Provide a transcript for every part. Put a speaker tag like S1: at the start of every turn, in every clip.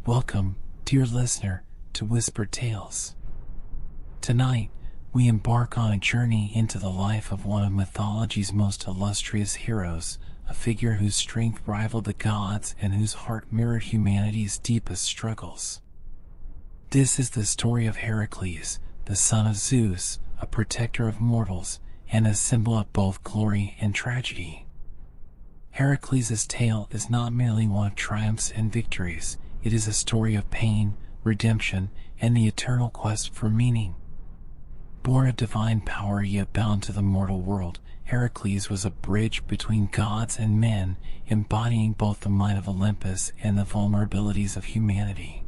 S1: Welcome, dear listener, to Whispered Tales. Tonight, we embark on a journey into the life of one of mythology's most illustrious heroes, a figure whose strength rivaled the gods and whose heart mirrored humanity's deepest struggles. This is the story of Heracles, the son of Zeus, a protector of mortals, and a symbol of both glory and tragedy. Heracles' tale is not merely one of triumphs and victories. It is a story of pain, redemption, and the eternal quest for meaning. Born of divine power yet bound to the mortal world, Heracles was a bridge between gods and men, embodying both the might of Olympus and the vulnerabilities of humanity.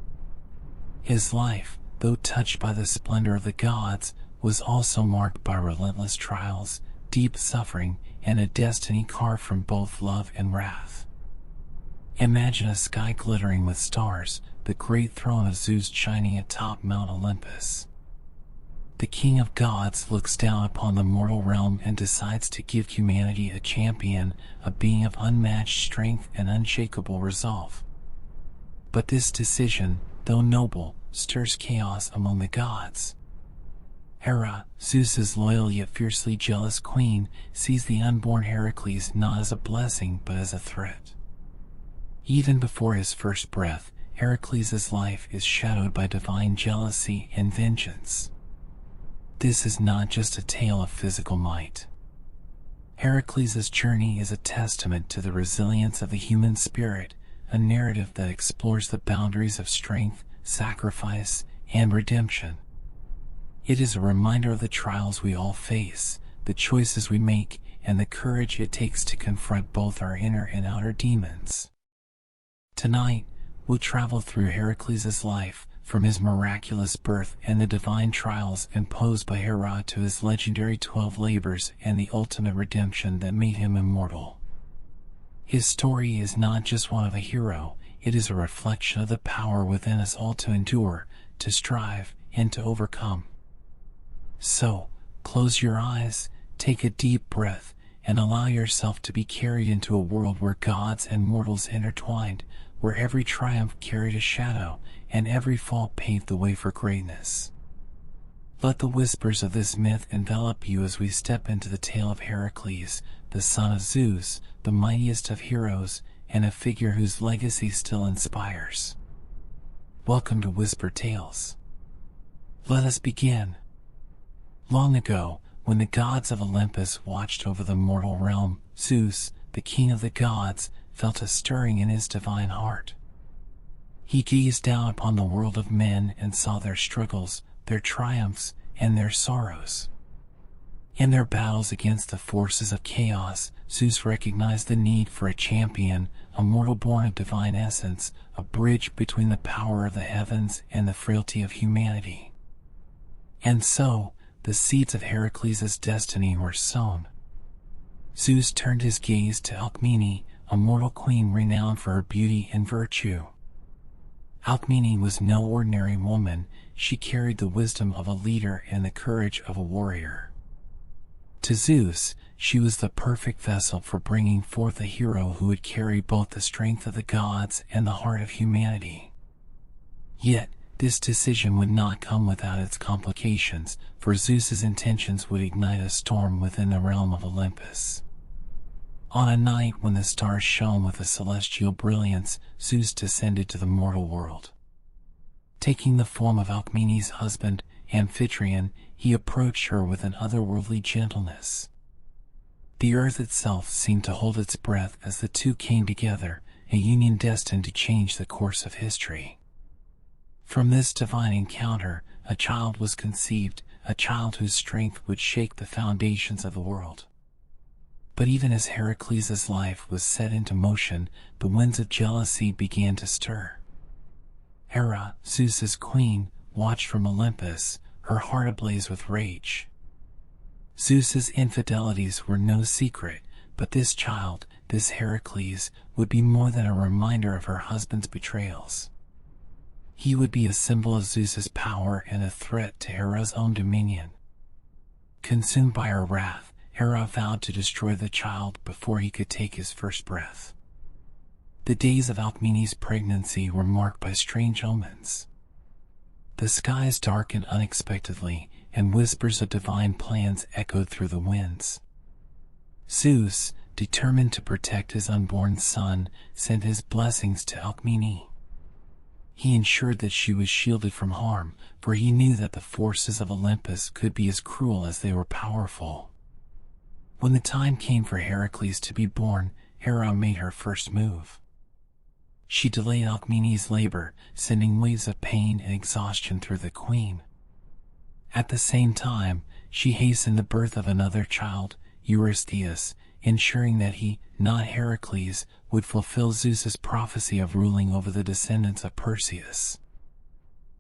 S1: His life, though touched by the splendor of the gods, was also marked by relentless trials, deep suffering, and a destiny carved from both love and wrath. Imagine a sky glittering with stars, the great throne of Zeus shining atop Mount Olympus. The king of gods looks down upon the mortal realm and decides to give humanity a champion, a being of unmatched strength and unshakable resolve. But this decision, though noble, stirs chaos among the gods. Hera, Zeus's loyal yet fiercely jealous queen, sees the unborn Heracles not as a blessing but as a threat. Even before his first breath, Heracles' life is shadowed by divine jealousy and vengeance. This is not just a tale of physical might. Heracles' journey is a testament to the resilience of the human spirit, a narrative that explores the boundaries of strength, sacrifice, and redemption. It is a reminder of the trials we all face, the choices we make, and the courage it takes to confront both our inner and outer demons. Tonight, we'll travel through Heracles' life, from his miraculous birth and the divine trials imposed by Hera to his legendary 12 labors and the ultimate redemption that made him immortal. His story is not just one of a hero, it is a reflection of the power within us all to endure, to strive, and to overcome. So, close your eyes, take a deep breath, and allow yourself to be carried into a world where gods and mortals intertwined, where every triumph carried a shadow, and every fall paved the way for greatness. Let the whispers of this myth envelop you as we step into the tale of Heracles, the son of Zeus, the mightiest of heroes, and a figure whose legacy still inspires. Welcome to Whispered Tales. Let us begin. Long ago, when the gods of Olympus watched over the mortal realm, Zeus, the king of the gods, felt a stirring in his divine heart. He gazed down upon the world of men and saw their struggles, their triumphs, and their sorrows. In their battles against the forces of chaos, Zeus recognized the need for a champion, a mortal born of divine essence, a bridge between the power of the heavens and the frailty of humanity. And so, the seeds of Heracles' destiny were sown. Zeus turned his gaze to Alcmene, a mortal queen renowned for her beauty and virtue. Alcmene was no ordinary woman, she carried the wisdom of a leader and the courage of a warrior. To Zeus, she was the perfect vessel for bringing forth a hero who would carry both the strength of the gods and the heart of humanity. Yet, this decision would not come without its complications, for Zeus's intentions would ignite a storm within the realm of Olympus. On a night when the stars shone with a celestial brilliance, Zeus descended to the mortal world. Taking the form of Alcmene's husband, Amphitryon, he approached her with an otherworldly gentleness. The earth itself seemed to hold its breath as the two came together, a union destined to change the course of history. From this divine encounter, a child was conceived, a child whose strength would shake the foundations of the world. But even as Heracles' life was set into motion, the winds of jealousy began to stir. Hera, Zeus's queen, watched from Olympus, her heart ablaze with rage. Zeus's infidelities were no secret, but this child, this Heracles, would be more than a reminder of her husband's betrayals. He would be a symbol of Zeus's power and a threat to Hera's own dominion. Consumed by her wrath, Hera vowed to destroy the child before he could take his first breath. The days of Alcmene's pregnancy were marked by strange omens. The skies darkened unexpectedly, and whispers of divine plans echoed through the winds. Zeus, determined to protect his unborn son, sent his blessings to Alcmene. He ensured that she was shielded from harm, for he knew that the forces of Olympus could be as cruel as they were powerful. When the time came for Heracles to be born, Hera made her first move. She delayed Alcmene's labor, sending waves of pain and exhaustion through the queen. At the same time, she hastened the birth of another child, Eurystheus, ensuring that he, not Heracles, would fulfill Zeus's prophecy of ruling over the descendants of Perseus.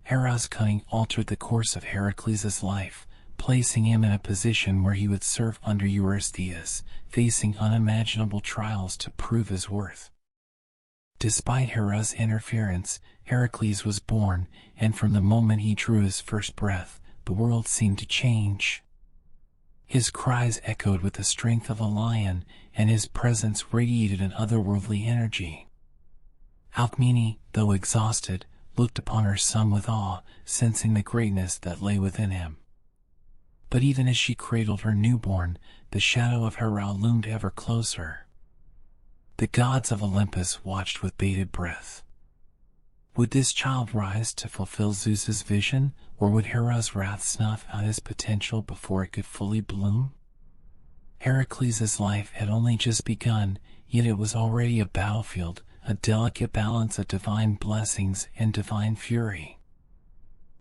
S1: Hera's cunning altered the course of Heracles' life, placing him in a position where he would serve under Eurystheus, facing unimaginable trials to prove his worth. Despite Hera's interference, Heracles was born, and from the moment he drew his first breath, the world seemed to change. His cries echoed with the strength of a lion, and his presence radiated an otherworldly energy. Alcmene, though exhausted, looked upon her son with awe, sensing the greatness that lay within him. But even as she cradled her newborn, the shadow of Hera loomed ever closer. The gods of Olympus watched with bated breath. Would this child rise to fulfill Zeus's vision, or would Hera's wrath snuff out his potential before it could fully bloom? Heracles' life had only just begun, yet it was already a battlefield, a delicate balance of divine blessings and divine fury.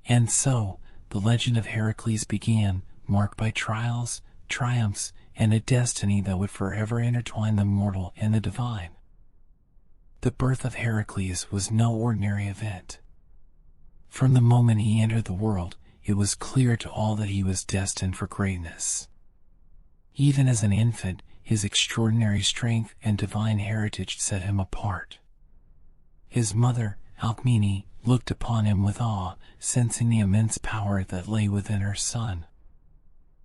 S1: And so, the legend of Heracles began, marked by trials, triumphs, and a destiny that would forever intertwine the mortal and the divine. The birth of Heracles was no ordinary event. From the moment he entered the world, it was clear to all that he was destined for greatness. Even as an infant, his extraordinary strength and divine heritage set him apart. His mother, Alcmene, looked upon him with awe, sensing the immense power that lay within her son.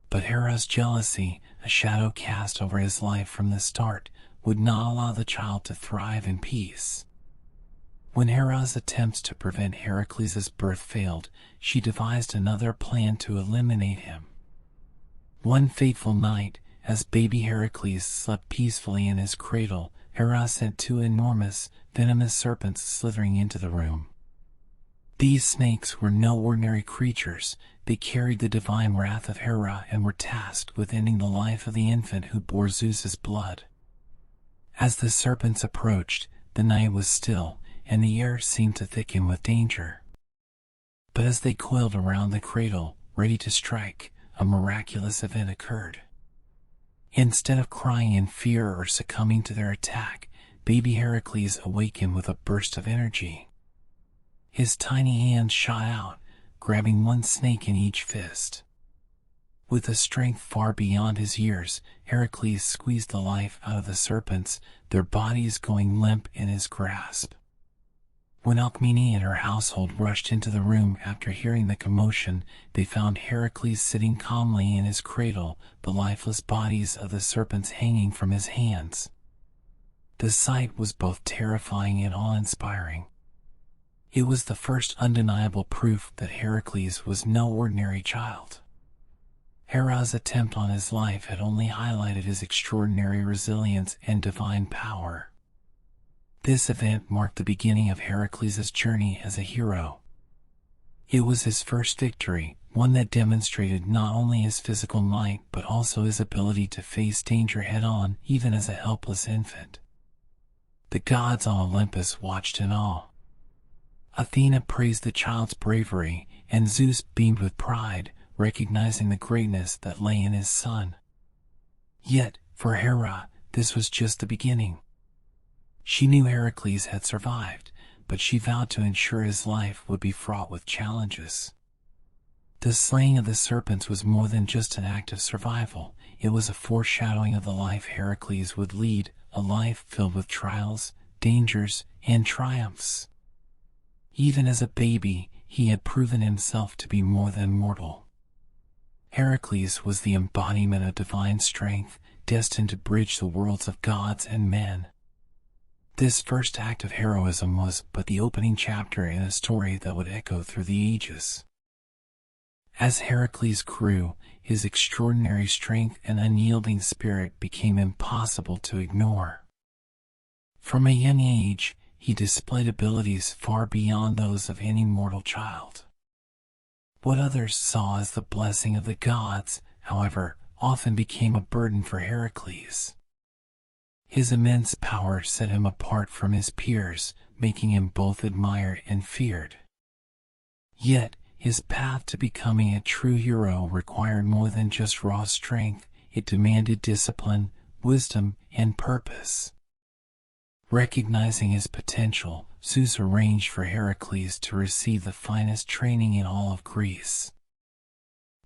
S1: But Hera's jealousy, a shadow cast over his life from the start, would not allow the child to thrive in peace. When Hera's attempts to prevent Heracles' birth failed, she devised another plan to eliminate him. One fateful night, as baby Heracles slept peacefully in his cradle, Hera sent two enormous, venomous serpents slithering into the room. These snakes were no ordinary creatures. They carried the divine wrath of Hera and were tasked with ending the life of the infant who bore Zeus's blood. As the serpents approached, the night was still, and the air seemed to thicken with danger. But as they coiled around the cradle, ready to strike, a miraculous event occurred. Instead of crying in fear or succumbing to their attack, baby Heracles awakened with a burst of energy. His tiny hands shot out, grabbing one snake in each fist. With a strength far beyond his years, Heracles squeezed the life out of the serpents, their bodies going limp in his grasp. When Alcmene and her household rushed into the room after hearing the commotion, they found Heracles sitting calmly in his cradle, the lifeless bodies of the serpents hanging from his hands. The sight was both terrifying and awe-inspiring. It was the first undeniable proof that Heracles was no ordinary child. Hera's attempt on his life had only highlighted his extraordinary resilience and divine power. This event marked the beginning of Heracles' journey as a hero. It was his first victory, one that demonstrated not only his physical might but also his ability to face danger head-on, even as a helpless infant. The gods on Olympus watched in awe. Athena praised the child's bravery, and Zeus beamed with pride, recognizing the greatness that lay in his son. Yet, for Hera, this was just the beginning. She knew Heracles had survived, but she vowed to ensure his life would be fraught with challenges. The slaying of the serpents was more than just an act of survival. It was a foreshadowing of the life Heracles would lead, a life filled with trials, dangers, and triumphs. Even as a baby, he had proven himself to be more than mortal. Heracles was the embodiment of divine strength, destined to bridge the worlds of gods and men. This first act of heroism was but the opening chapter in a story that would echo through the ages. As Heracles grew, his extraordinary strength and unyielding spirit became impossible to ignore. From a young age, he displayed abilities far beyond those of any mortal child. What others saw as the blessing of the gods, however, often became a burden for Heracles. His immense power set him apart from his peers, making him both admired and feared. Yet, his path to becoming a true hero required more than just raw strength. It demanded discipline, wisdom, and purpose. Recognizing his potential, Zeus arranged for Heracles to receive the finest training in all of Greece.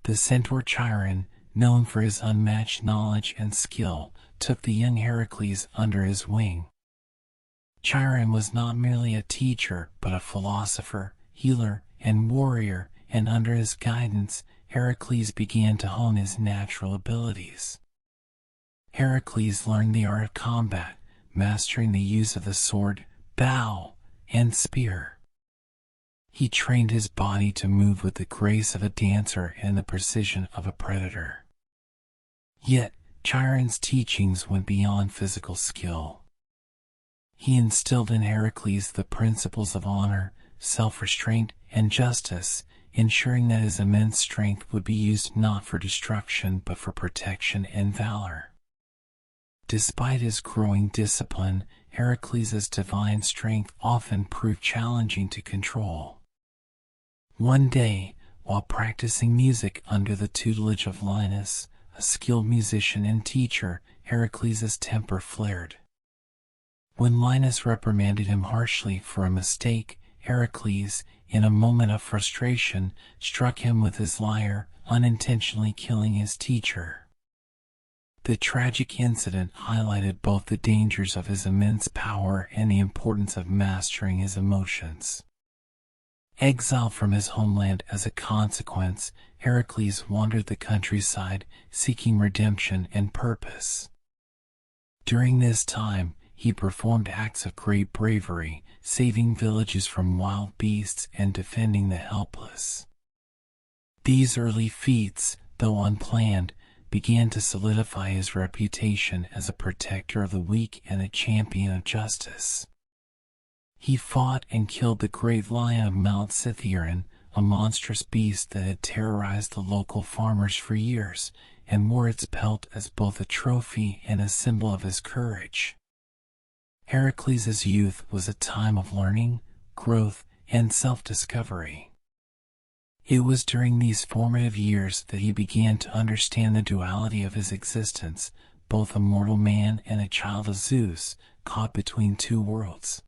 S1: The centaur Chiron, known for his unmatched knowledge and skill, took the young Heracles under his wing. Chiron was not merely a teacher, but a philosopher, healer, and warrior, and under his guidance, Heracles began to hone his natural abilities. Heracles learned the art of combat, mastering the use of the sword, bow, and spear. He trained his body to move with the grace of a dancer and the precision of a predator. Yet, Chiron's teachings went beyond physical skill. He instilled in Heracles the principles of honor, self-restraint, and justice, ensuring that his immense strength would be used not for destruction but for protection and valor. Despite his growing discipline, Heracles' divine strength often proved challenging to control. One day, while practicing music under the tutelage of Linus, a skilled musician and teacher, Heracles' temper flared. When Linus reprimanded him harshly for a mistake, Heracles, in a moment of frustration, struck him with his lyre, unintentionally killing his teacher. The tragic incident highlighted both the dangers of his immense power and the importance of mastering his emotions. Exiled from his homeland as a consequence, Heracles wandered the countryside, seeking redemption and purpose. During this time, he performed acts of great bravery, saving villages from wild beasts and defending the helpless. These early feats, though unplanned, began to solidify his reputation as a protector of the weak and a champion of justice. He fought and killed the great lion of Mount Cithaeron, a monstrous beast that had terrorized the local farmers for years, and wore its pelt as both a trophy and a symbol of his courage. Heracles' youth was a time of learning, growth, and self-discovery. It was during these formative years that he began to understand the duality of his existence, both a mortal man and a child of Zeus, caught between two worlds.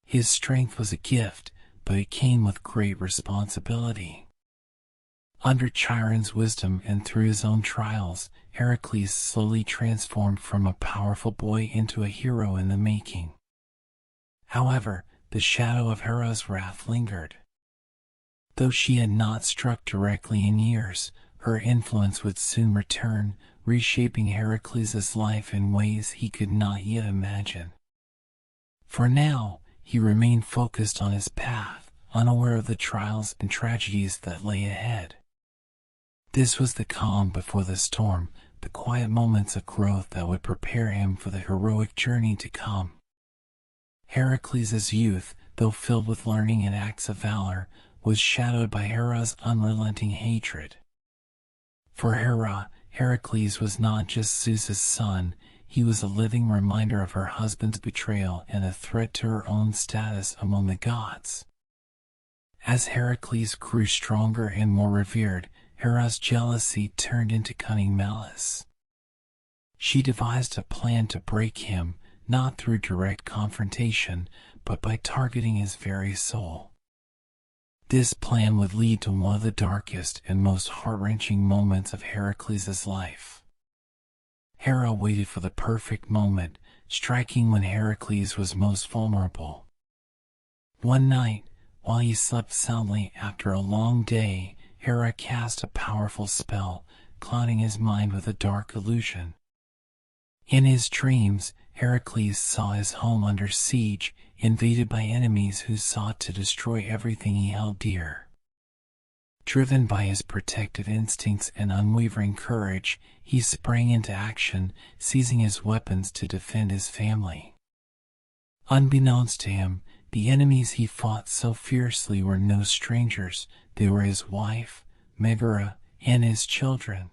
S1: His strength was a gift, but it came with great responsibility. Under Chiron's wisdom and through his own trials, Heracles slowly transformed from a powerful boy into a hero in the making. However, the shadow of Hera's wrath lingered. Though she had not struck directly in years, her influence would soon return, reshaping Heracles' life in ways he could not yet imagine. For now, he remained focused on his path, unaware of the trials and tragedies that lay ahead. This was the calm before the storm, the quiet moments of growth that would prepare him for the heroic journey to come. Heracles' youth, though filled with learning and acts of valor, was shadowed by Hera's unrelenting hatred. For Hera, Heracles was not just Zeus's son, he was a living reminder of her husband's betrayal and a threat to her own status among the gods. As Heracles grew stronger and more revered, Hera's jealousy turned into cunning malice. She devised a plan to break him, not through direct confrontation, but by targeting his very soul. This plan would lead to one of the darkest and most heart-wrenching moments of Heracles' life. Hera waited for the perfect moment, striking when Heracles was most vulnerable. One night, while he slept soundly after a long day, Hera cast a powerful spell, clouding his mind with a dark illusion. In his dreams, Heracles saw his home under siege, invaded by enemies who sought to destroy everything he held dear. Driven by his protective instincts and unwavering courage, he sprang into action, seizing his weapons to defend his family. Unbeknownst to him, the enemies he fought so fiercely were no strangers. They were his wife, Megara, and his children.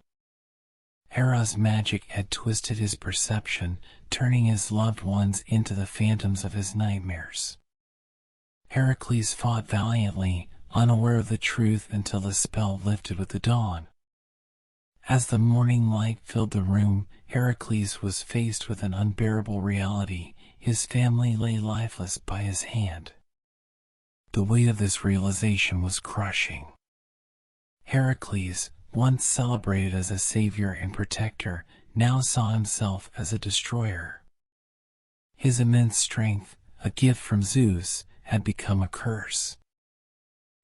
S1: Hera's magic had twisted his perception, turning his loved ones into the phantoms of his nightmares. Heracles fought valiantly, unaware of the truth until the spell lifted with the dawn. As the morning light filled the room, Heracles was faced with an unbearable reality. His family lay lifeless by his hand. The weight of this realization was crushing. Heracles, once celebrated as a savior and protector, now saw himself as a destroyer. His immense strength, a gift from Zeus, had become a curse.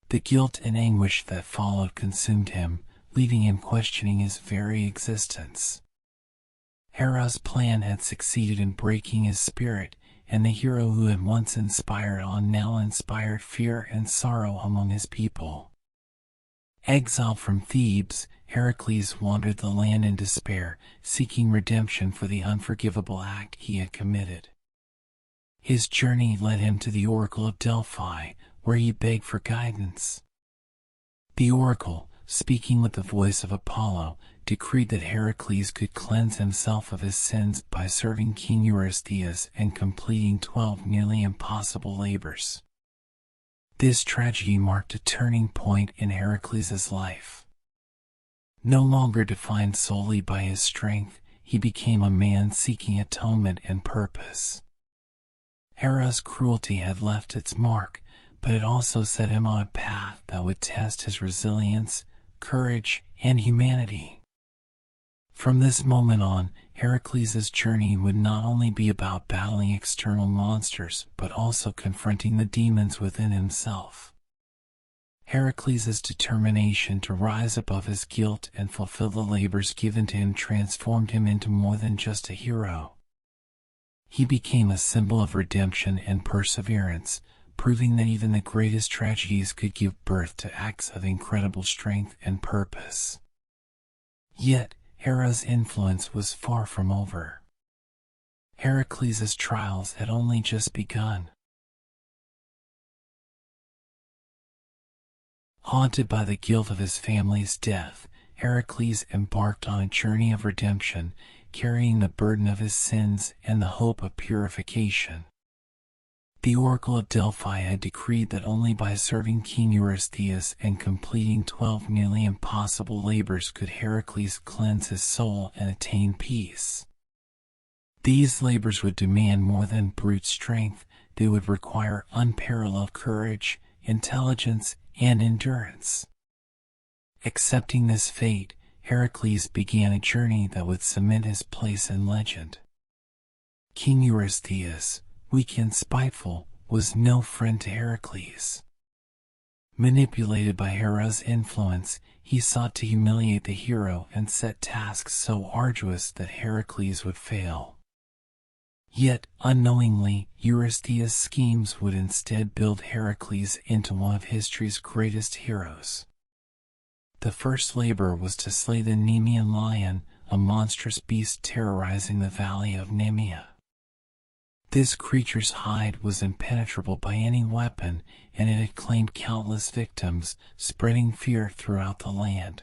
S1: The guilt and anguish that followed consumed him, leaving him questioning his very existence. Hera's plan had succeeded in breaking his spirit, and the hero who had once inspired awe now inspired fear and sorrow among his people. Exiled from Thebes, Heracles wandered the land in despair, seeking redemption for the unforgivable act he had committed. His journey led him to the Oracle of Delphi, where he begged for guidance. The oracle, speaking with the voice of Apollo, decreed that Heracles could cleanse himself of his sins by serving King Eurystheus and completing 12 nearly impossible labors. This tragedy marked a turning point in Heracles' life. No longer defined solely by his strength, he became a man seeking atonement and purpose. Hera's cruelty had left its mark, but it also set him on a path that would test his resilience, courage, and humanity. From this moment on, Heracles' journey would not only be about battling external monsters, but also confronting the demons within himself. Heracles' determination to rise above his guilt and fulfill the labors given to him transformed him into more than just a hero. He became a symbol of redemption and perseverance, proving that even the greatest tragedies could give birth to acts of incredible strength and purpose. Yet, Hera's influence was far from over. Heracles' trials had only just begun. Haunted by the guilt of his family's death, Heracles embarked on a journey of redemption, carrying the burden of his sins and the hope of purification. The Oracle of Delphi had decreed that only by serving King Eurystheus and completing 12 nearly impossible labors could Heracles cleanse his soul and attain peace. These labors would demand more than brute strength. They would require unparalleled courage, intelligence, and endurance. Accepting this fate, Heracles began a journey that would cement his place in legend. King Eurystheus, weak and spiteful, was no friend to Heracles. Manipulated by Hera's influence, he sought to humiliate the hero and set tasks so arduous that Heracles would fail. Yet, unknowingly, Eurystheus' schemes would instead build Heracles into one of history's greatest heroes. The first labor was to slay the Nemean lion, a monstrous beast terrorizing the valley of Nemea. This creature's hide was impenetrable by any weapon, and it had claimed countless victims, spreading fear throughout the land.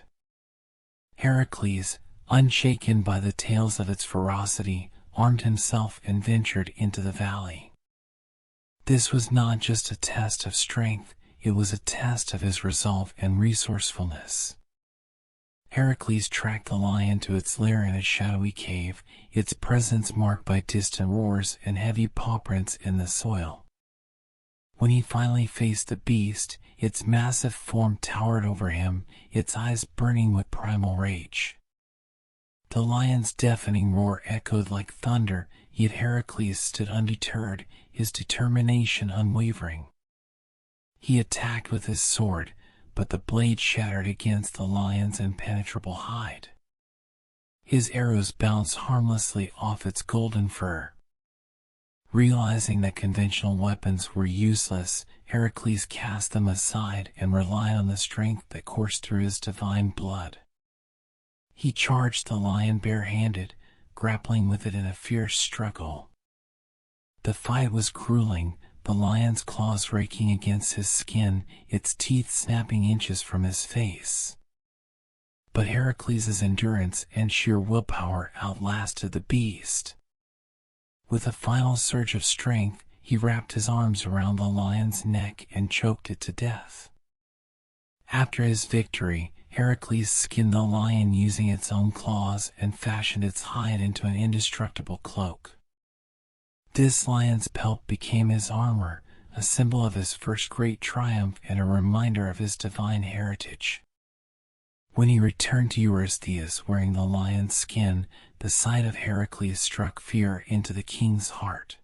S1: Heracles, unshaken by the tales of its ferocity, armed himself and ventured into the valley. This was not just a test of strength, it was a test of his resolve and resourcefulness. Heracles tracked the lion to its lair in a shadowy cave, its presence marked by distant roars and heavy paw prints in the soil. When he finally faced the beast, its massive form towered over him, its eyes burning with primal rage. The lion's deafening roar echoed like thunder, yet Heracles stood undeterred, his determination unwavering. He attacked with his sword, but the blade shattered against the lion's impenetrable hide. His arrows bounced harmlessly off its golden fur. Realizing that conventional weapons were useless, Heracles cast them aside and relied on the strength that coursed through his divine blood. He charged the lion barehanded, grappling with it in a fierce struggle. The fight was grueling, the lion's claws raking against his skin, its teeth snapping inches from his face. But Heracles' endurance and sheer willpower outlasted the beast. With a final surge of strength, he wrapped his arms around the lion's neck and choked it to death. After his victory, Heracles skinned the lion using its own claws and fashioned its hide into an indestructible cloak. This lion's pelt became his armor, a symbol of his first great triumph and a reminder of his divine heritage. When he returned to Eurystheus wearing the lion's skin, the sight of Heracles struck fear into the king's heart.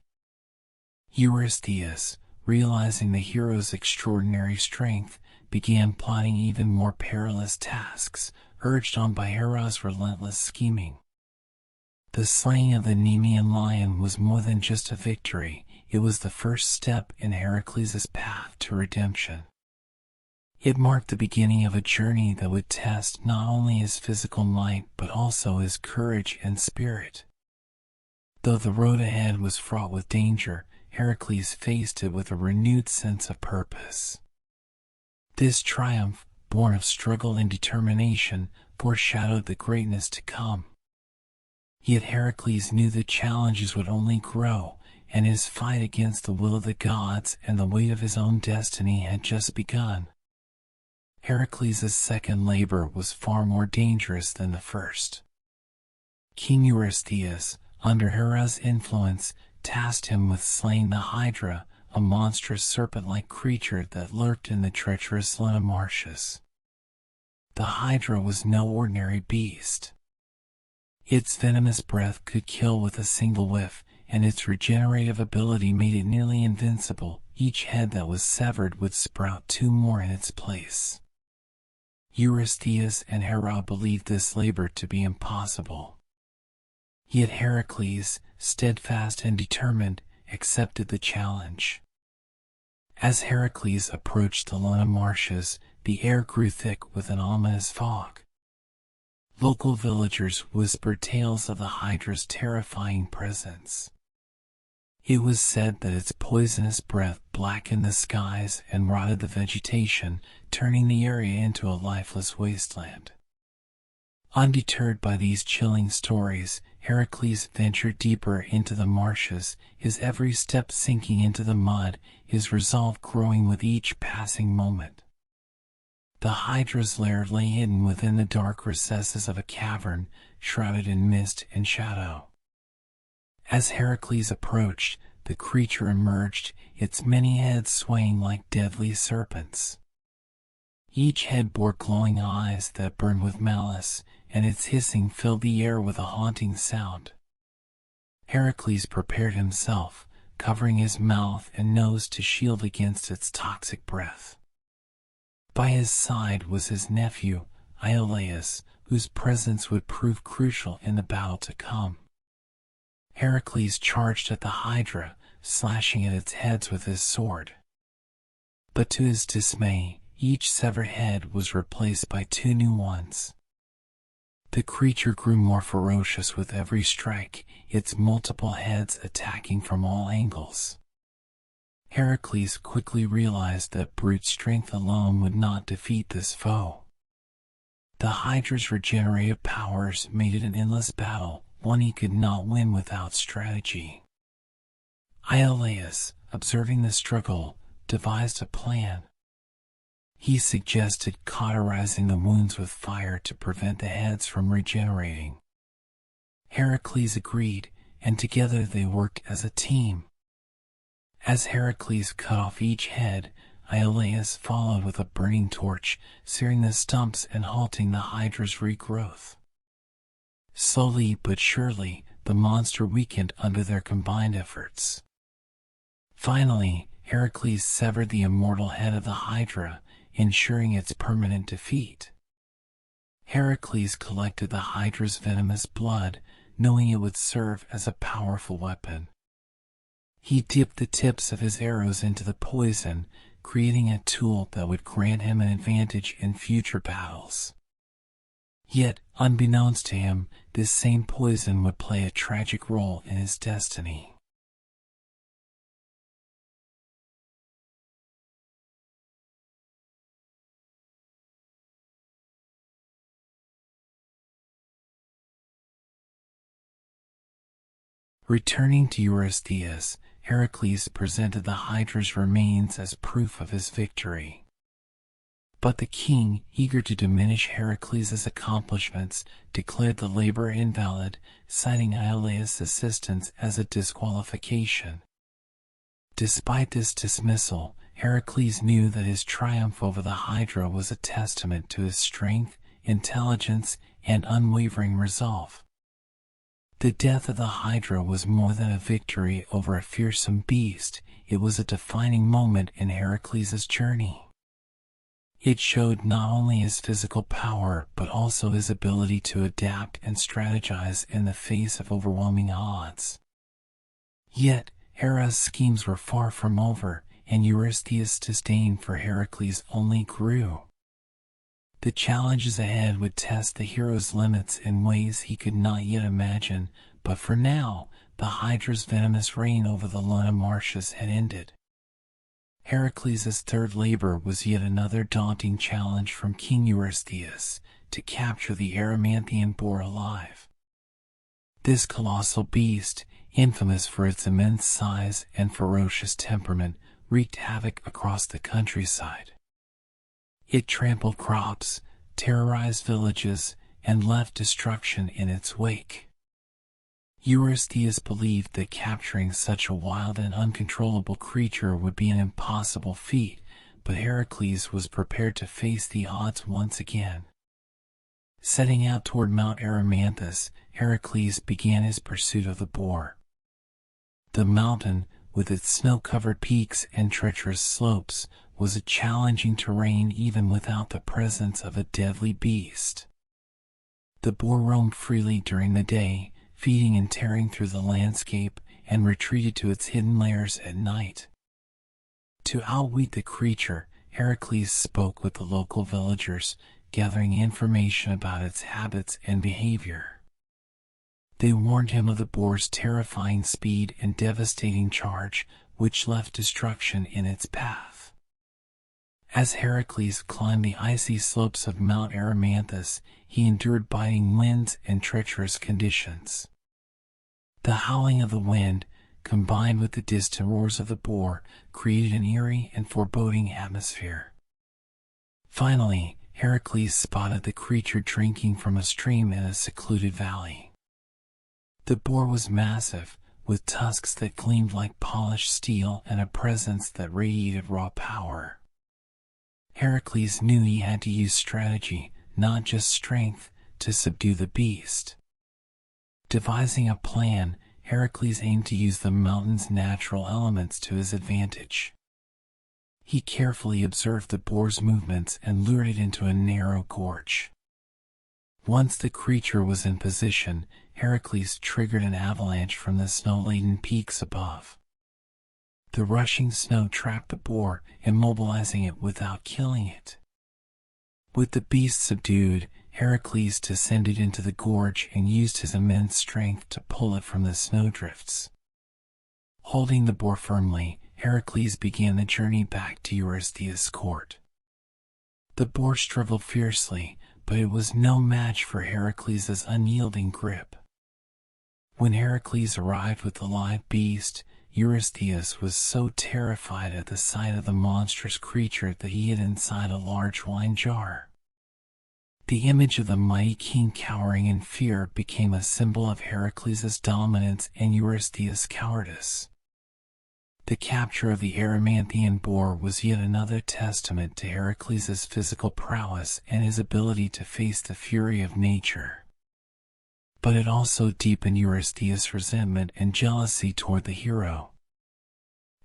S1: Eurystheus, realizing the hero's extraordinary strength, began plotting even more perilous tasks, urged on by Hera's relentless scheming. The slaying of the Nemean lion was more than just a victory, it was the first step in Heracles' path to redemption. It marked the beginning of a journey that would test not only his physical might but also his courage and spirit. Though the road ahead was fraught with danger, Heracles faced it with a renewed sense of purpose. This triumph, born of struggle and determination, foreshadowed the greatness to come. Yet Heracles knew the challenges would only grow, and his fight against the will of the gods and the weight of his own destiny had just begun. Heracles' second labor was far more dangerous than the first. King Eurystheus, under Hera's influence, tasked him with slaying the Hydra, a monstrous serpent-like creature that lurked in the treacherous marshes. The Hydra was no ordinary beast. Its venomous breath could kill with a single whiff, and its regenerative ability made it nearly invincible. Each head that was severed would sprout two more in its place. Eurystheus and Hera believed this labor to be impossible. Yet Heracles, steadfast and determined, accepted the challenge. As Heracles approached the Luna marshes, the air grew thick with an ominous fog. Local villagers whispered tales of the Hydra's terrifying presence. It was said that its poisonous breath blackened the skies and rotted the vegetation, turning the area into a lifeless wasteland. Undeterred by these chilling stories, Heracles ventured deeper into the marshes, his every step sinking into the mud, his resolve growing with each passing moment. The Hydra's lair lay hidden within the dark recesses of a cavern, shrouded in mist and shadow. As Heracles approached, the creature emerged, its many heads swaying like deadly serpents. Each head bore glowing eyes that burned with malice, and its hissing filled the air with a haunting sound. Heracles prepared himself, covering his mouth and nose to shield against its toxic breath. By his side was his nephew, Iolaus, whose presence would prove crucial in the battle to come. Heracles charged at the Hydra, slashing at its heads with his sword. But to his dismay, each severed head was replaced by two new ones. The creature grew more ferocious with every strike, its multiple heads attacking from all angles. Heracles quickly realized that brute strength alone would not defeat this foe. The Hydra's regenerative powers made it an endless battle, one he could not win without strategy. Iolaus, observing the struggle, devised a plan. He suggested cauterizing the wounds with fire to prevent the heads from regenerating. Heracles agreed, and together they worked as a team. As Heracles cut off each head, Iolaus followed with a burning torch, searing the stumps and halting the Hydra's regrowth. Slowly but surely, the monster weakened under their combined efforts. Finally, Heracles severed the immortal head of the Hydra, ensuring its permanent defeat. Heracles collected the Hydra's venomous blood, knowing it would serve as a powerful weapon. He dipped the tips of his arrows into the poison, creating a tool that would grant him an advantage in future battles. Yet, unbeknownst to him, this same poison would play a tragic role in his destiny. Returning to Eurystheus, Heracles presented the Hydra's remains as proof of his victory. But the king, eager to diminish Heracles' accomplishments, declared the labor invalid, citing Iolaus' assistance as a disqualification. Despite this dismissal, Heracles knew that his triumph over the Hydra was a testament to his strength, intelligence, and unwavering resolve. The death of the Hydra was more than a victory over a fearsome beast, it was a defining moment in Heracles' journey. It showed not only his physical power but also his ability to adapt and strategize in the face of overwhelming odds. Yet, Hera's schemes were far from over, and Eurystheus' disdain for Heracles only grew. The challenges ahead would test the hero's limits in ways he could not yet imagine, but for now, the Hydra's venomous reign over the Luna marshes had ended. Heracles' third labor was yet another daunting challenge from King Eurystheus, to capture the Erymanthian boar alive. This colossal beast, infamous for its immense size and ferocious temperament, wreaked havoc across the countryside. It trampled crops, terrorized villages, and left destruction in its wake. Eurystheus believed that capturing such a wild and uncontrollable creature would be an impossible feat, but Heracles was prepared to face the odds once again. Setting out toward Mount Erymanthus, Heracles began his pursuit of the boar. The mountain, with its snow-covered peaks and treacherous slopes, was a challenging terrain even without the presence of a deadly beast. The boar roamed freely during the day, feeding and tearing through the landscape, and retreated to its hidden lairs at night. To outwit the creature, Heracles spoke with the local villagers, gathering information about its habits and behavior. They warned him of the boar's terrifying speed and devastating charge, which left destruction in its path. As Heracles climbed the icy slopes of Mount Erymanthus, he endured biting winds and treacherous conditions. The howling of the wind, combined with the distant roars of the boar, created an eerie and foreboding atmosphere. Finally, Heracles spotted the creature drinking from a stream in a secluded valley. The boar was massive, with tusks that gleamed like polished steel and a presence that radiated raw power. Heracles knew he had to use strategy, not just strength, to subdue the beast. Devising a plan, Heracles aimed to use the mountain's natural elements to his advantage. He carefully observed the boar's movements and lured it into a narrow gorge. Once the creature was in position, Heracles triggered an avalanche from the snow-laden peaks above. The rushing snow trapped the boar, immobilizing it without killing it. With the beast subdued, Heracles descended into the gorge and used his immense strength to pull it from the snowdrifts. Holding the boar firmly, Heracles began the journey back to Eurystheus' court. The boar struggled fiercely, but it was no match for Heracles' unyielding grip. When Heracles arrived with the live beast, Eurystheus was so terrified at the sight of the monstrous creature that he hid inside a large wine jar. The image of the mighty king cowering in fear became a symbol of Heracles' dominance and Eurystheus' cowardice. The capture of the Erymanthian boar was yet another testament to Heracles' physical prowess and his ability to face the fury of nature. But it also deepened Eurystheus' resentment and jealousy toward the hero.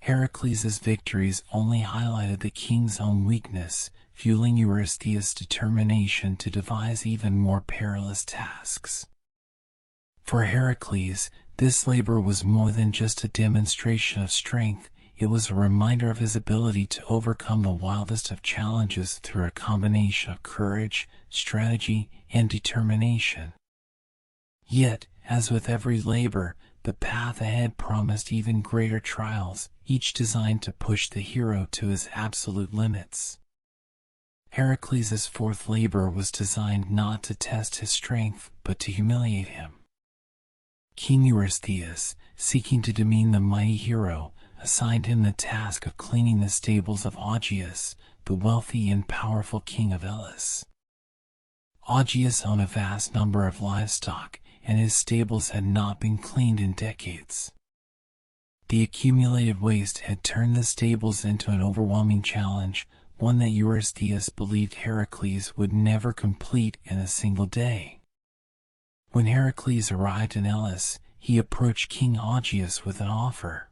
S1: Heracles' victories only highlighted the king's own weakness, fueling Eurystheus' determination to devise even more perilous tasks. For Heracles, This labor was more than just a demonstration of strength, it was a reminder of his ability to overcome the wildest of challenges through a combination of courage, strategy, and determination. Yet, as with every labor, the path ahead promised even greater trials, each designed to push the hero to his absolute limits. Heracles' fourth labor was designed not to test his strength, but to humiliate him. King Eurystheus, seeking to demean the mighty hero, assigned him the task of cleaning the stables of Augeas, the wealthy and powerful king of Elis. Augeas owned a vast number of livestock, and his stables had not been cleaned in decades. The accumulated waste had turned the stables into an overwhelming challenge, one that Eurystheus believed Heracles would never complete in a single day. When Heracles arrived in Elis, he approached King Augeas with an offer.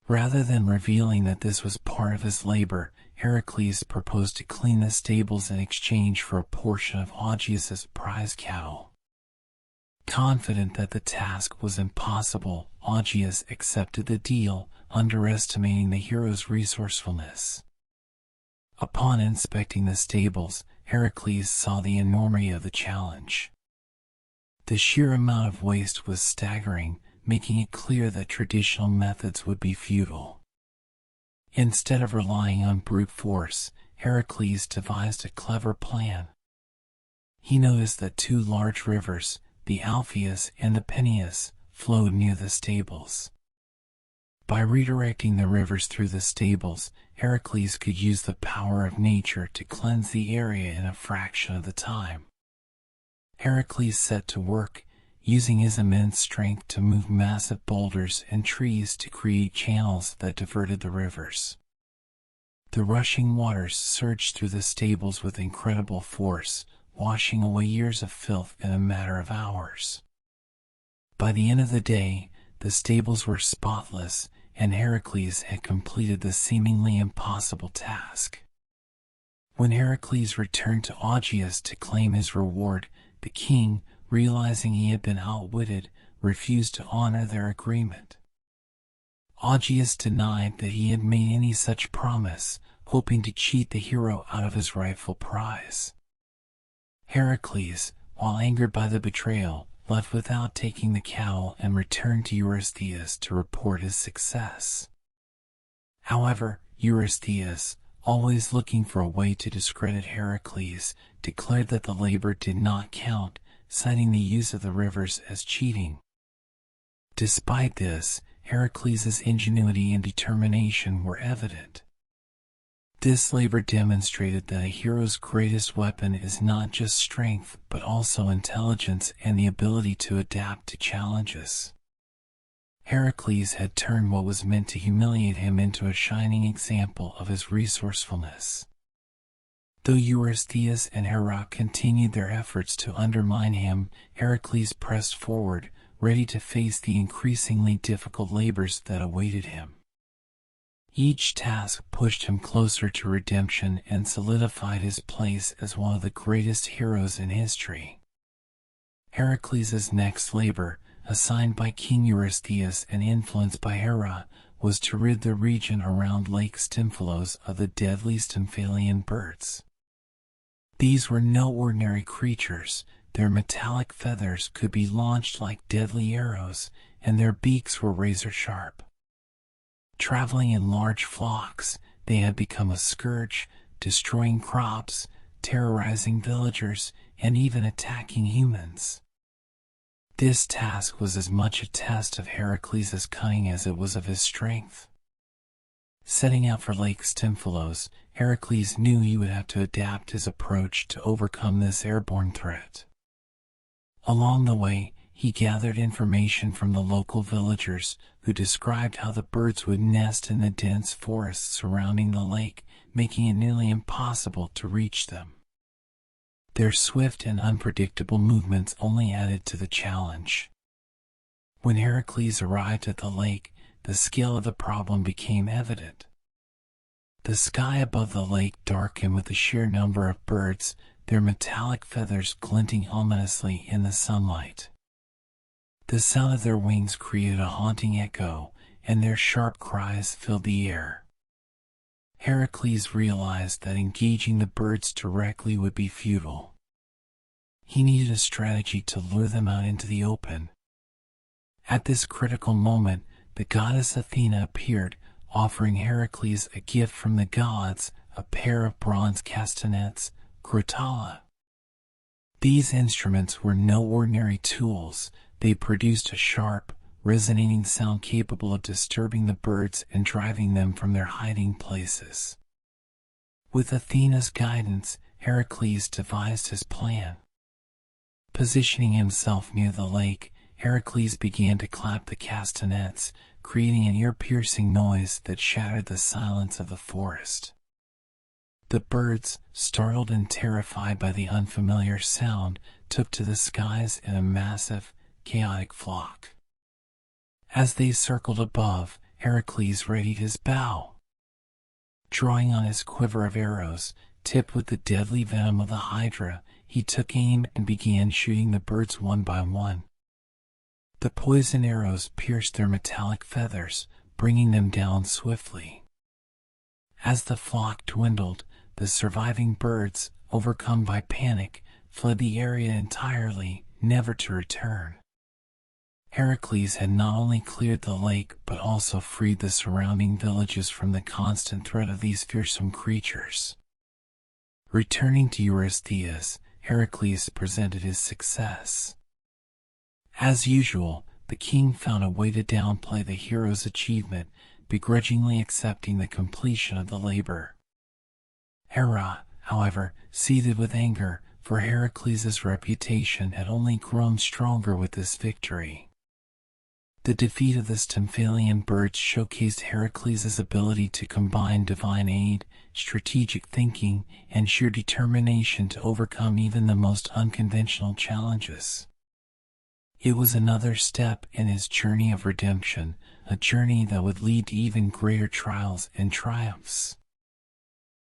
S1: Rather than revealing that this was part of his labor, Heracles proposed to clean the stables in exchange for a portion of Augeas' prize cattle. Confident that the task was impossible, Augeas accepted the deal, underestimating the hero's resourcefulness. Upon inspecting the stables, Heracles saw the enormity of the challenge. The sheer amount of waste was staggering, making it clear that traditional methods would be futile. Instead of relying on brute force, Heracles devised a clever plan. He noticed that two large rivers, the Alpheus and the Peneus, flowed near the stables. By redirecting the rivers through the stables, Heracles could use the power of nature to cleanse the area in a fraction of the time. Heracles set to work, using his immense strength to move massive boulders and trees to create channels that diverted the rivers. The rushing waters surged through the stables with incredible force, washing away years of filth in a matter of hours. By the end of the day, the stables were spotless, and Heracles had completed the seemingly impossible task. When Heracles returned to Augeas to claim his reward, the king, realizing he had been outwitted, refused to honor their agreement. Augeas denied that he had made any such promise, hoping to cheat the hero out of his rightful prize. Heracles, while angered by the betrayal, left without taking the cattle and returned to Eurystheus to report his success. However, Eurystheus, always looking for a way to discredit Heracles, declared that the labor did not count, citing the use of the rivers as cheating. Despite this, Heracles' ingenuity and determination were evident. This labor demonstrated that a hero's greatest weapon is not just strength, but also intelligence and the ability to adapt to challenges. Heracles had turned what was meant to humiliate him into a shining example of his resourcefulness. Though Eurystheus and Hera continued their efforts to undermine him, Heracles pressed forward, ready to face the increasingly difficult labors that awaited him. Each task pushed him closer to redemption and solidified his place as one of the greatest heroes in history. Heracles' next labor, assigned by King Eurystheus and influenced by Hera, was to rid the region around Lake Stymphalos of the deadly Stymphalian birds. These were no ordinary creatures. Their metallic feathers could be launched like deadly arrows, and their beaks were razor sharp. Traveling in large flocks, they had become a scourge, destroying crops, terrorizing villagers, and even attacking humans. This task was as much a test of Heracles' cunning as it was of his strength. Setting out for Lake Stymphalos, Heracles knew he would have to adapt his approach to overcome this airborne threat. Along the way, he gathered information from the local villagers, who described how the birds would nest in the dense forests surrounding the lake, making it nearly impossible to reach them. Their swift and unpredictable movements only added to the challenge. When Heracles arrived at the lake, the scale of the problem became evident. The sky above the lake darkened with the sheer number of birds, their metallic feathers glinting ominously in the sunlight. The sound of their wings created a haunting echo, and their sharp cries filled the air. Heracles realized that engaging the birds directly would be futile. He needed a strategy to lure them out into the open. At this critical moment, the goddess Athena appeared, offering Heracles a gift from the gods, a pair of bronze castanets, crotala. These instruments were no ordinary tools. They produced a sharp, resonating sound capable of disturbing the birds and driving them from their hiding places. With Athena's guidance, Heracles devised his plan. Positioning himself near the lake, Heracles began to clap the castanets, creating an ear-piercing noise that shattered the silence of the forest. The birds, startled and terrified by the unfamiliar sound, took to the skies in a massive, chaotic flock. As they circled above, Heracles readied his bow. Drawing on his quiver of arrows, tipped with the deadly venom of the hydra, he took aim and began shooting the birds one by one. The poison arrows pierced their metallic feathers, bringing them down swiftly. As the flock dwindled, the surviving birds, overcome by panic, fled the area entirely, never to return. Heracles had not only cleared the lake but also freed the surrounding villages from the constant threat of these fearsome creatures. Returning to Eurystheus, Heracles presented his success. As usual, the king found a way to downplay the hero's achievement, begrudgingly accepting the completion of the labor. Hera, however, seethed with anger, for Heracles' reputation had only grown stronger with this victory. The defeat of the Stymphalian birds showcased Heracles' ability to combine divine aid, strategic thinking, and sheer determination to overcome even the most unconventional challenges. It was another step in his journey of redemption, a journey that would lead to even greater trials and triumphs.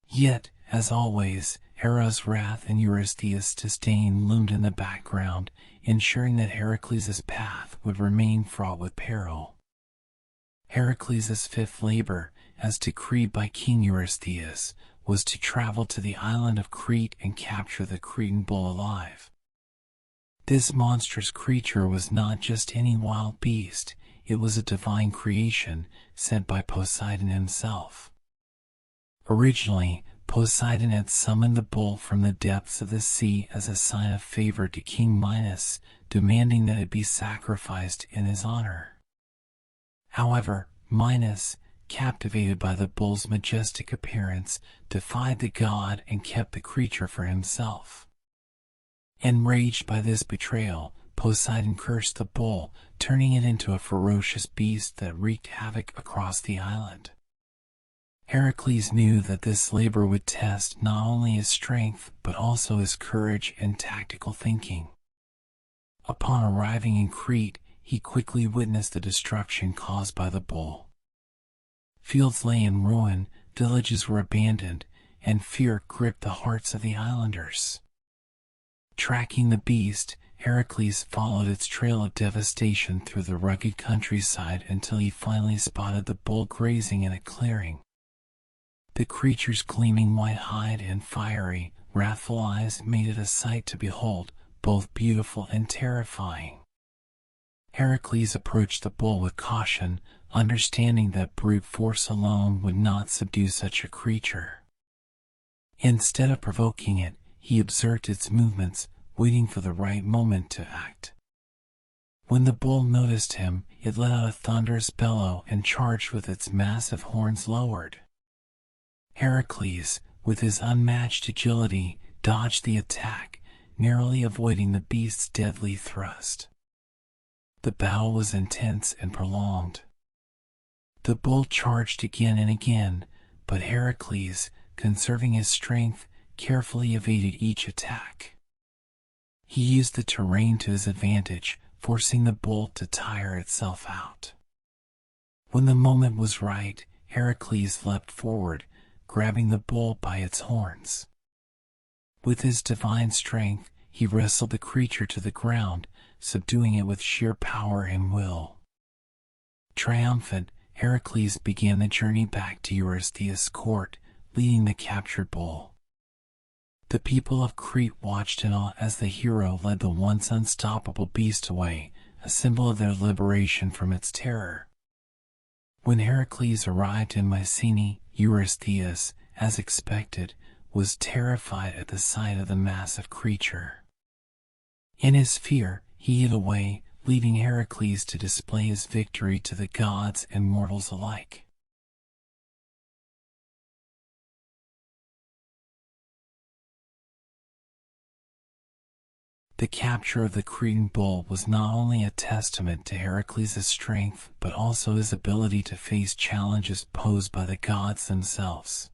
S1: Yet, as always, Hera's wrath and Eurystheus' disdain loomed in the background, ensuring that Heracles' path would remain fraught with peril. Heracles' fifth labor, as decreed by King Eurystheus, was to travel to the island of Crete and capture the Cretan bull alive. This monstrous creature was not just any wild beast, it was a divine creation sent by Poseidon himself. Originally, Poseidon had summoned the bull from the depths of the sea as a sign of favor to King Minos, demanding that it be sacrificed in his honor. However, Minos, captivated by the bull's majestic appearance, defied the god and kept the creature for himself. Enraged by this betrayal, Poseidon cursed the bull, turning it into a ferocious beast that wreaked havoc across the island. Heracles knew that this labor would test not only his strength but also his courage and tactical thinking. Upon arriving in Crete, he quickly witnessed the destruction caused by the bull. Fields lay in ruin, villages were abandoned, and fear gripped the hearts of the islanders. Tracking the beast, Heracles followed its trail of devastation through the rugged countryside until he finally spotted the bull grazing in a clearing. The creature's gleaming white hide and fiery, wrathful eyes made it a sight to behold, both beautiful and terrifying. Heracles approached the bull with caution, understanding that brute force alone would not subdue such a creature. Instead of provoking it, he observed its movements, waiting for the right moment to act. When the bull noticed him, it let out a thunderous bellow and charged with its massive horns lowered. Heracles, with his unmatched agility, dodged the attack, narrowly avoiding the beast's deadly thrust. The battle was intense and prolonged. The bull charged again and again, but Heracles, conserving his strength, carefully evaded each attack. He used the terrain to his advantage, forcing the bull to tire itself out. When the moment was right, Heracles leapt forward, grabbing the bull by its horns. With his divine strength, he wrestled the creature to the ground, subduing it with sheer power and will. Triumphant, Heracles began the journey back to Eurystheus' court, leading the captured bull. The people of Crete watched in awe as the hero led the once unstoppable beast away, a symbol of their liberation from its terror. When Heracles arrived in Mycenae, Eurystheus, as expected, was terrified at the sight of the massive creature. In his fear, he hid away, leaving Heracles to display his victory to the gods and mortals alike. The capture of the Cretan bull was not only a testament to Heracles' strength, but also his ability to face challenges posed by the gods themselves.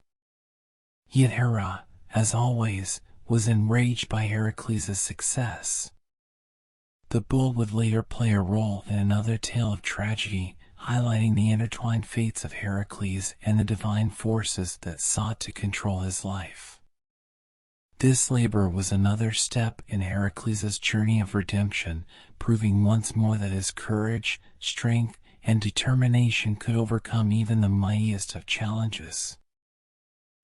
S1: Yet Hera, as always, was enraged by Heracles' success. The bull would later play a role in another tale of tragedy, highlighting the intertwined fates of Heracles and the divine forces that sought to control his life. This labor was another step in Heracles' journey of redemption, proving once more that his courage, strength, and determination could overcome even the mightiest of challenges.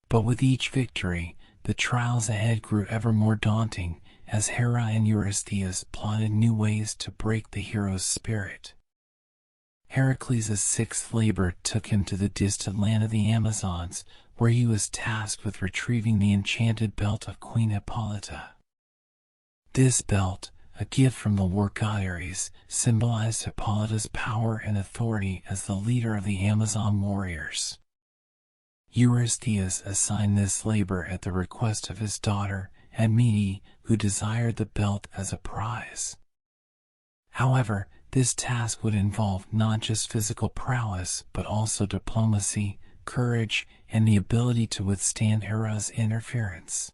S1: But with each victory, the trials ahead grew ever more daunting, as Hera and Eurystheus plotted new ways to break the hero's spirit. Heracles' sixth labor took him to the distant land of the Amazons, where he was tasked with retrieving the enchanted belt of Queen Hippolyta. This belt, a gift from the war god Ares, symbolized Hippolyta's power and authority as the leader of the Amazon warriors. Eurystheus assigned this labor at the request of his daughter, Admete, who desired the belt as a prize. However, this task would involve not just physical prowess, but also diplomacy, courage, and the ability to withstand Hera's interference.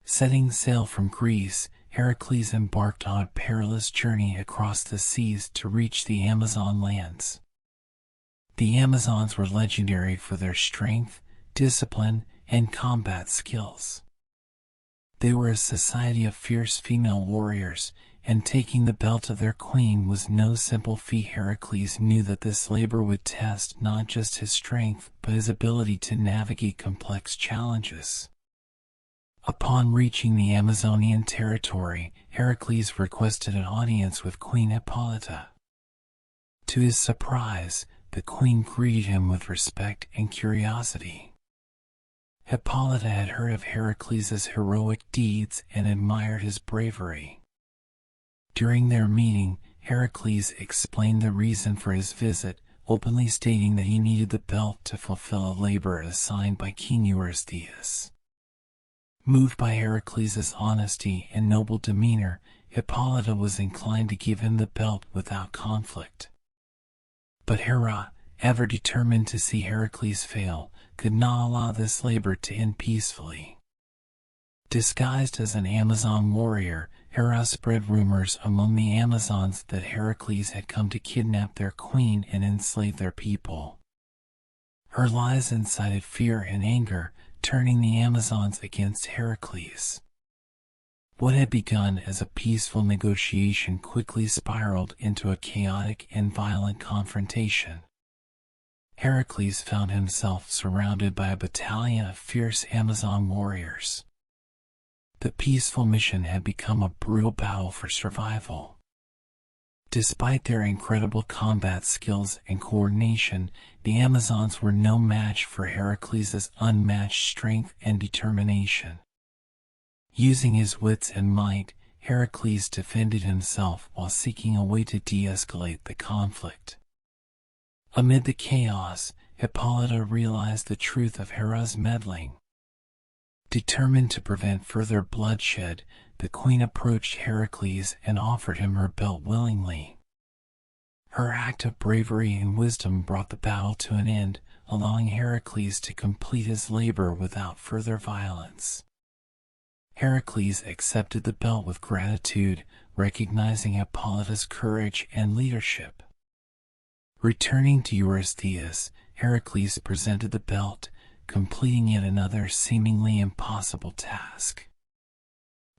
S1: Setting sail from Greece, Heracles embarked on a perilous journey across the seas to reach the Amazon lands. The Amazons were legendary for their strength, discipline, and combat skills. They were a society of fierce female warriors, and taking the belt of their queen was no simple feat. Heracles knew that this labor would test not just his strength, but his ability to navigate complex challenges. Upon reaching the Amazonian territory, Heracles requested an audience with Queen Hippolyta. To his surprise, the queen greeted him with respect and curiosity. Hippolyta had heard of Heracles' heroic deeds and admired his bravery. During their meeting, Heracles explained the reason for his visit, openly stating that he needed the belt to fulfill a labor assigned by King Eurystheus. Moved by Heracles' honesty and noble demeanor, Hippolyta was inclined to give him the belt without conflict. But Hera, ever determined to see Heracles fail, could not allow this labor to end peacefully. Disguised as an Amazon warrior, Hera spread rumors among the Amazons that Heracles had come to kidnap their queen and enslave their people. Her lies incited fear and anger, turning the Amazons against Heracles. What had begun as a peaceful negotiation quickly spiraled into a chaotic and violent confrontation. Heracles found himself surrounded by a battalion of fierce Amazon warriors. The peaceful mission had become a brutal battle for survival. Despite their incredible combat skills and coordination, the Amazons were no match for Heracles' unmatched strength and determination. Using his wits and might, Heracles defended himself while seeking a way to de-escalate the conflict. Amid the chaos, Hippolyta realized the truth of Hera's meddling. Determined to prevent further bloodshed, the queen approached Heracles and offered him her belt willingly. Her act of bravery and wisdom brought the battle to an end, allowing Heracles to complete his labor without further violence. Heracles accepted the belt with gratitude, recognizing Hippolyta's courage and leadership. Returning to Eurystheus, Heracles presented the belt, completing yet another seemingly impossible task.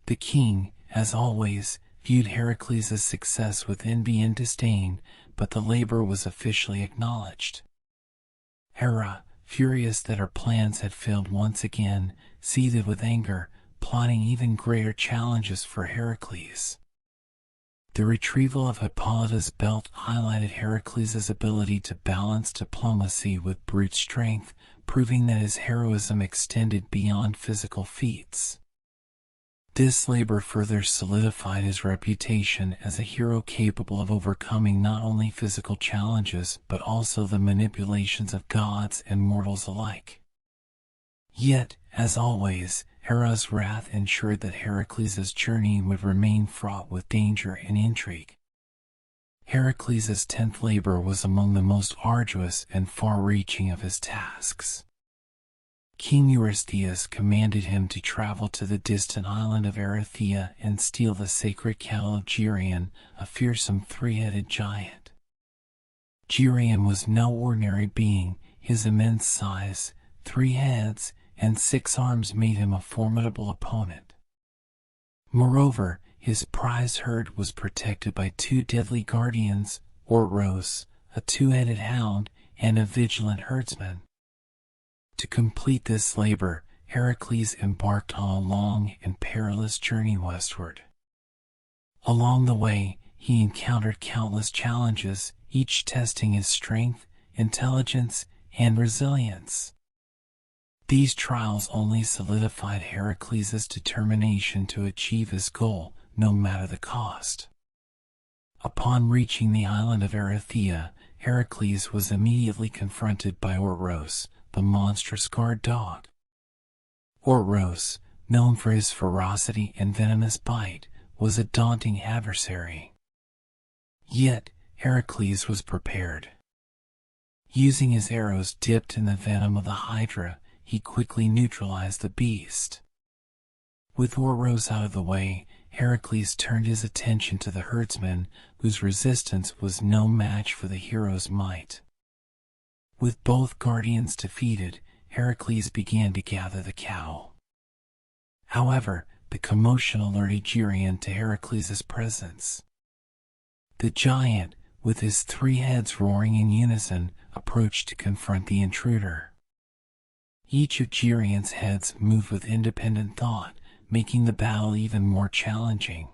S1: The king, as always, viewed Heracles' success with envy and disdain, but the labor was officially acknowledged. Hera, furious that her plans had failed once again, seethed with anger, plotting even greater challenges for Heracles. The retrieval of Hippolyta's belt highlighted Heracles' ability to balance diplomacy with brute strength, proving that his heroism extended beyond physical feats. This labor further solidified his reputation as a hero capable of overcoming not only physical challenges but also the manipulations of gods and mortals alike. Yet, as always, Hera's wrath ensured that Heracles' journey would remain fraught with danger and intrigue. Heracles' 10th labor was among the most arduous and far-reaching of his tasks. King Eurystheus commanded him to travel to the distant island of Erythea and steal the sacred cattle of Geryon, a fearsome three-headed giant. Geryon was no ordinary being. His immense size, 3 heads, and 6 arms made him a formidable opponent. Moreover, his prize herd was protected by 2 deadly guardians, Ortros, a 2-headed hound, and a vigilant herdsman. To complete this labor, Heracles embarked on a long and perilous journey westward. Along the way, he encountered countless challenges, each testing his strength, intelligence, and resilience. These trials only solidified Heracles' determination to achieve his goal, no matter the cost. Upon reaching the island of Erythea, Heracles was immediately confronted by Ortros, the monstrous guard dog. Ortros, known for his ferocity and venomous bite, was a daunting adversary. Yet, Heracles was prepared. Using his arrows dipped in the venom of the Hydra, he quickly neutralized the beast. With Ortros out of the way, Heracles turned his attention to the herdsman, whose resistance was no match for the hero's might. With both guardians defeated, Heracles began to gather the cow. However, the commotion alerted Geryon to Heracles' presence. The giant, with his 3 heads roaring in unison, approached to confront the intruder. Each of Geryon's heads moved with independent thought, making the battle even more challenging.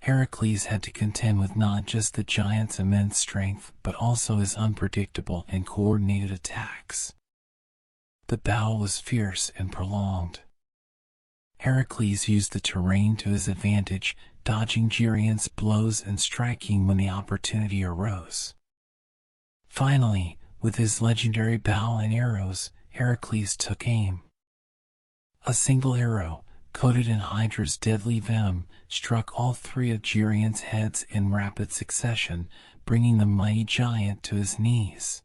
S1: Heracles had to contend with not just the giant's immense strength, but also his unpredictable and coordinated attacks. The battle was fierce and prolonged. Heracles used the terrain to his advantage, dodging Geryon's blows and striking when the opportunity arose. Finally, with his legendary bow and arrows, Heracles took aim. A single arrow, coated in Hydra's deadly venom, struck all 3 of Geryon's heads in rapid succession, bringing the mighty giant to his knees.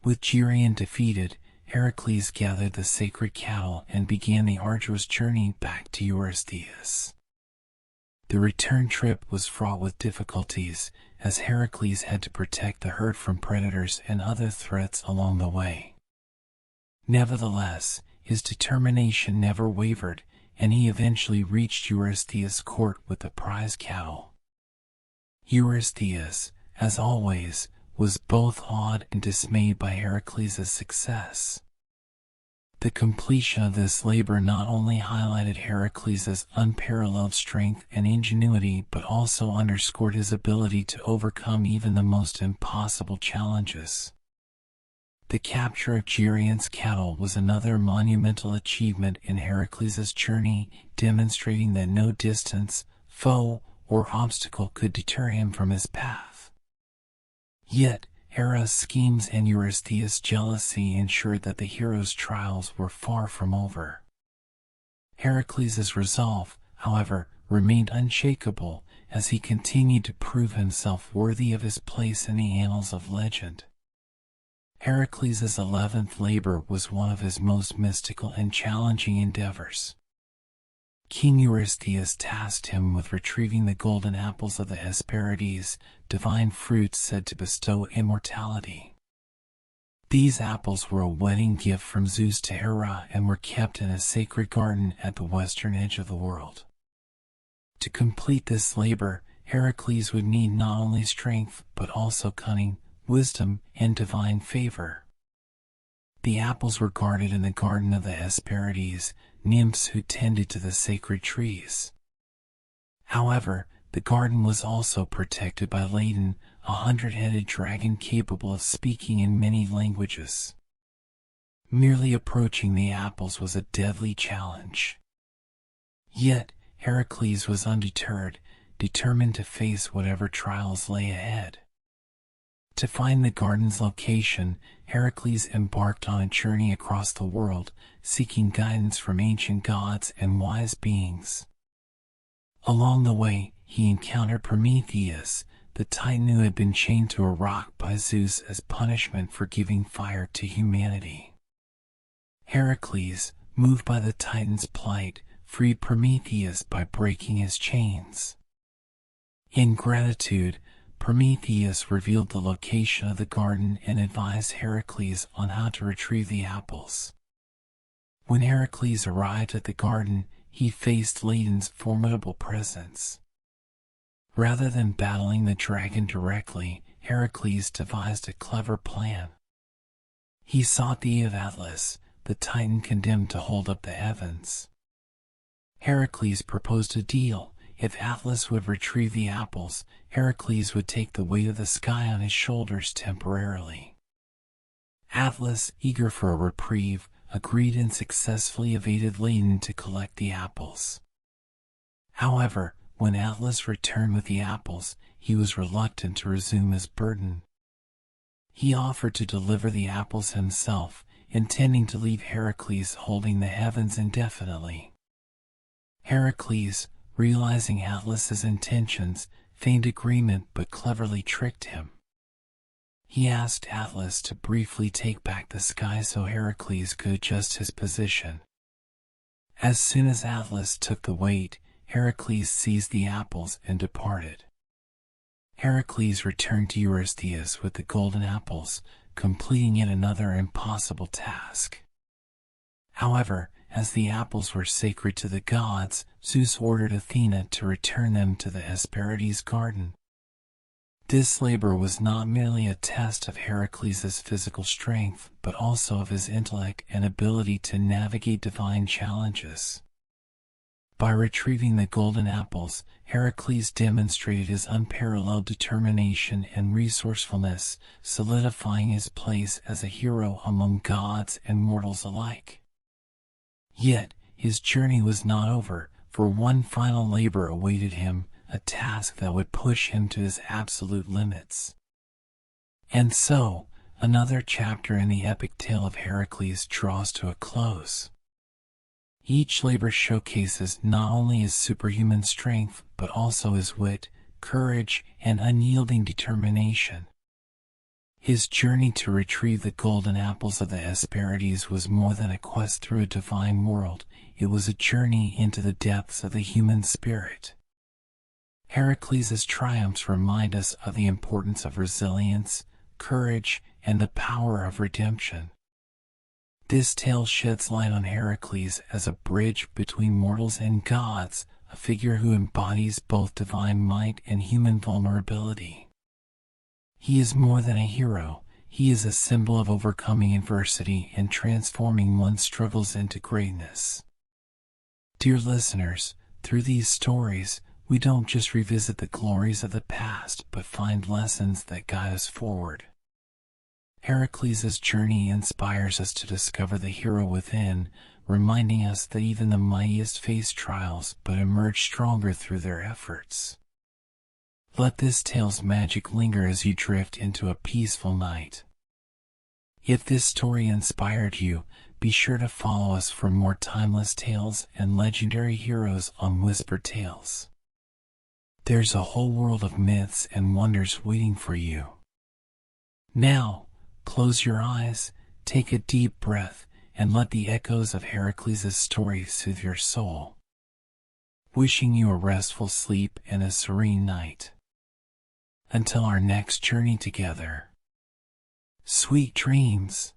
S1: With Geryon defeated, Heracles gathered the sacred cattle and began the arduous journey back to Eurystheus. The return trip was fraught with difficulties, as Heracles had to protect the herd from predators and other threats along the way. Nevertheless, his determination never wavered, and he eventually reached Eurystheus' court with the prize cow. Eurystheus, as always, was both awed and dismayed by Heracles' success. The completion of this labor not only highlighted Heracles' unparalleled strength and ingenuity, but also underscored his ability to overcome even the most impossible challenges. The capture of Geryon's cattle was another monumental achievement in Heracles' journey, demonstrating that no distance, foe, or obstacle could deter him from his path. Yet, Hera's schemes and Eurystheus' jealousy ensured that the hero's trials were far from over. Heracles' resolve, however, remained unshakable as he continued to prove himself worthy of his place in the annals of legend. Heracles' 11th labor was one of his most mystical and challenging endeavors. King Eurystheus tasked him with retrieving the golden apples of the Hesperides, divine fruits said to bestow immortality. These apples were a wedding gift from Zeus to Hera and were kept in a sacred garden at the western edge of the world. To complete this labor, Heracles would need not only strength but also cunning, wisdom, and divine favor. The apples were guarded in the garden of the Hesperides, nymphs who tended to the sacred trees. However, the garden was also protected by Ladon, a 100-headed dragon capable of speaking in many languages. Merely approaching the apples was a deadly challenge. Yet, Heracles was undeterred, determined to face whatever trials lay ahead. To find the garden's location, Heracles embarked on a journey across the world, seeking guidance from ancient gods and wise beings. Along the way, he encountered Prometheus, the titan who had been chained to a rock by Zeus as punishment for giving fire to humanity. Heracles, moved by the titan's plight, freed Prometheus by breaking his chains. In gratitude, Prometheus revealed the location of the garden and advised Heracles on how to retrieve the apples. When Heracles arrived at the garden, he faced Ladon's formidable presence. Rather than battling the dragon directly, Heracles devised a clever plan. He sought the aid of Atlas, the titan condemned to hold up the heavens. Heracles proposed a deal. If Atlas would retrieve the apples, Heracles would take the weight of the sky on his shoulders temporarily. Atlas, eager for a reprieve, agreed and successfully evaded Ladon to collect the apples. However, when Atlas returned with the apples, he was reluctant to resume his burden. He offered to deliver the apples himself, intending to leave Heracles holding the heavens indefinitely. Heracles, realizing Atlas's intentions, feigned agreement but cleverly tricked him. He asked Atlas to briefly take back the sky so Heracles could adjust his position. As soon as Atlas took the weight, Heracles seized the apples and departed. Heracles returned to Eurystheus with the golden apples, completing yet another impossible task. However, as the apples were sacred to the gods, Zeus ordered Athena to return them to the Hesperides garden. This labor was not merely a test of Heracles' physical strength, but also of his intellect and ability to navigate divine challenges. By retrieving the golden apples, Heracles demonstrated his unparalleled determination and resourcefulness, solidifying his place as a hero among gods and mortals alike. Yet, his journey was not over, for one final labor awaited him, a task that would push him to his absolute limits. And so, another chapter in the epic tale of Heracles draws to a close. Each labor showcases not only his superhuman strength, but also his wit, courage, and unyielding determination. His journey to retrieve the golden apples of the Hesperides was more than a quest through a divine world. It was a journey into the depths of the human spirit. Heracles' triumphs remind us of the importance of resilience, courage, and the power of redemption. This tale sheds light on Heracles as a bridge between mortals and gods, a figure who embodies both divine might and human vulnerability. He is more than a hero. He is a symbol of overcoming adversity and transforming one's struggles into greatness. Dear listeners, through these stories, we don't just revisit the glories of the past, but find lessons that guide us forward. Heracles' journey inspires us to discover the hero within, reminding us that even the mightiest face trials but emerge stronger through their efforts. Let this tale's magic linger as you drift into a peaceful night. If this story inspired you, be sure to follow us for more timeless tales and legendary heroes on Whisper Tales. There's a whole world of myths and wonders waiting for you. Now, close your eyes, take a deep breath, and let the echoes of Heracles' story soothe your soul. Wishing you a restful sleep and a serene night. Until our next journey together. Sweet dreams.